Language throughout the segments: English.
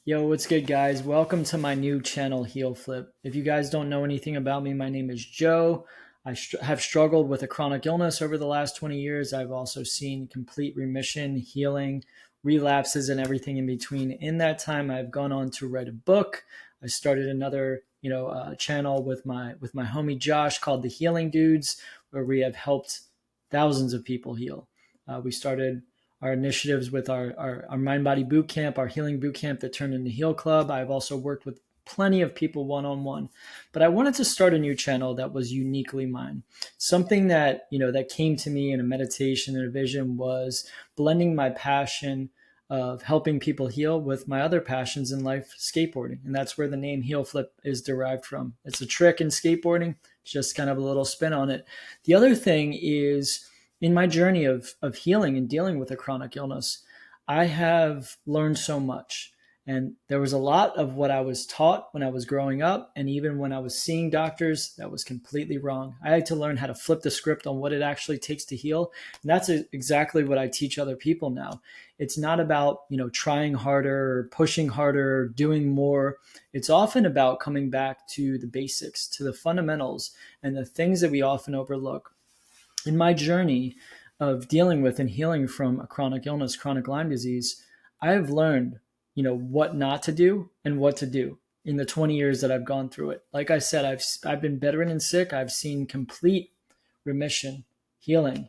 Yo, what's good, guys? Welcome to my new channel, Healflip. If you guys don't know anything about me, my name is Joe. I have struggled with a chronic illness over the last 20 years. I've also seen complete remission, healing, relapses, and everything in between. In that time, I've gone on to write a book. I started another, channel with my homie Josh called The Healing Dudes, where we have helped thousands of people heal. We started our initiatives with our mind body boot camp, our healing boot camp that turned into Heal Club. I've also worked with plenty of people one-on-one, but I wanted to start a new channel that was uniquely mine. Something that, that came to me in a meditation and a vision was blending my passion of helping people heal with my other passions in life, skateboarding. And that's where the name Healflip is derived from. It's a trick in skateboarding, just kind of a little spin on it. The other thing is, in my journey of healing and dealing with a chronic illness, I have learned so much. And there was a lot of what I was taught when I was growing up, and even when I was seeing doctors, that was completely wrong. I had to learn how to flip the script on what it actually takes to heal. And that's exactly what I teach other people now. It's not about, trying harder, or pushing harder, or doing more. It's often about coming back to the basics, to the fundamentals, and the things that we often overlook. In my journey of dealing with and healing from a chronic illness, chronic Lyme disease, I've learned, what not to do and what to do in the 20 years that I've gone through it. Like I said, I've been bedridden and sick. I've seen complete remission, healing,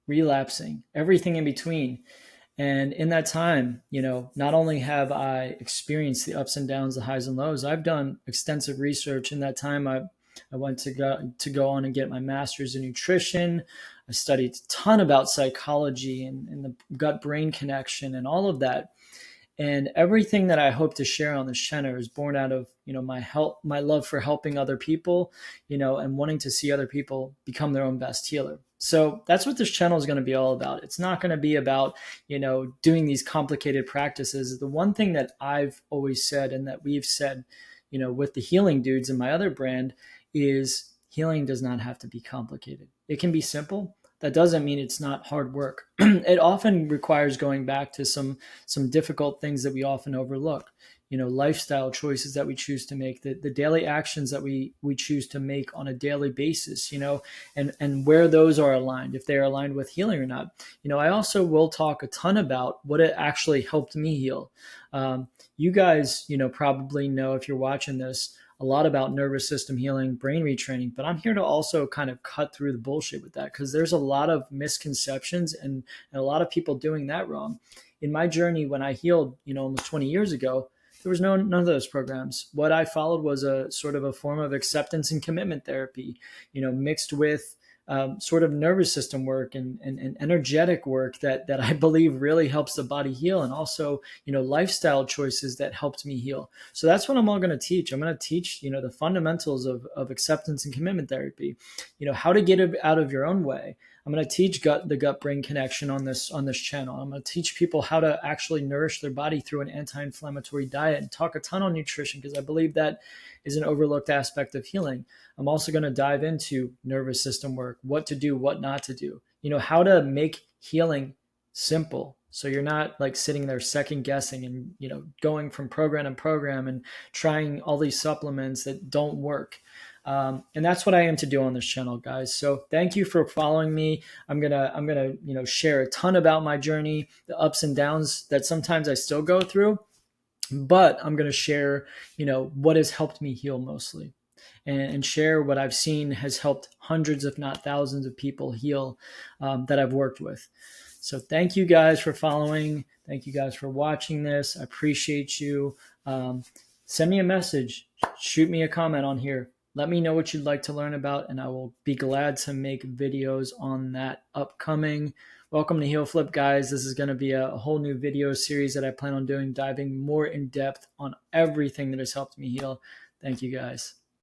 relapsing, everything in between. And in that time, not only have I experienced the ups and downs, the highs and lows, I've done extensive research. In that time, I went to go on and get my master's in nutrition. I studied a ton about psychology and the gut-brain connection and all of that. And everything that I hope to share on this channel is born out of, my love for helping other people, and wanting to see other people become their own best healer. So that's what this channel is going to be all about. It's not going to be about, doing these complicated practices. The one thing that I've always said and that we've said, with the Healing Dudes and my other brand is healing does not have to be complicated. It can be simple. That doesn't mean it's not hard work. It often requires going back to some difficult things that we often overlook. Lifestyle choices that we choose to make, the daily actions that we choose to make on a daily basis, and where those are aligned, if they're aligned with healing or not. I also will talk a ton about what it actually helped me heal. You guys, probably know, if you're watching this, a lot about nervous system healing, brain retraining, but I'm here to also kind of cut through the bullshit with that, because there's a lot of misconceptions and a lot of people doing that wrong. In my journey, when I healed, almost 20 years ago, there was none of those programs. What I followed was a sort of a form of acceptance and commitment therapy, mixed with sort of nervous system work and energetic work that I believe really helps the body heal, and also, lifestyle choices that helped me heal. So that's what I'm all going to teach. I'm going to teach, the fundamentals of acceptance and commitment therapy, how to get out of your own way. I'm going to teach the gut-brain connection on this channel. I'm going to teach people how to actually nourish their body through an anti-inflammatory diet, and talk a ton on nutrition, because I believe that is an overlooked aspect of healing. I'm also going to dive into nervous system work, what to do, what not to do, how to make healing simple. So you're not like sitting there second guessing and, going from program to program and trying all these supplements that don't work. And that's what I aim to do on this channel, guys. So thank you for following me. I'm gonna, share a ton about my journey, the ups and downs that sometimes I still go through, but I'm gonna share, what has helped me heal mostly, and share what I've seen has helped hundreds, if not thousands, of people heal that I've worked with. So thank you guys for following. Thank you guys for watching this. I appreciate you. Send me a message. Shoot me a comment on here. Let me know what you'd like to learn about, and I will be glad to make videos on that upcoming. Welcome to Healflip, guys. This is going to be a whole new video series that I plan on doing, diving more in depth on everything that has helped me heal. Thank you, guys.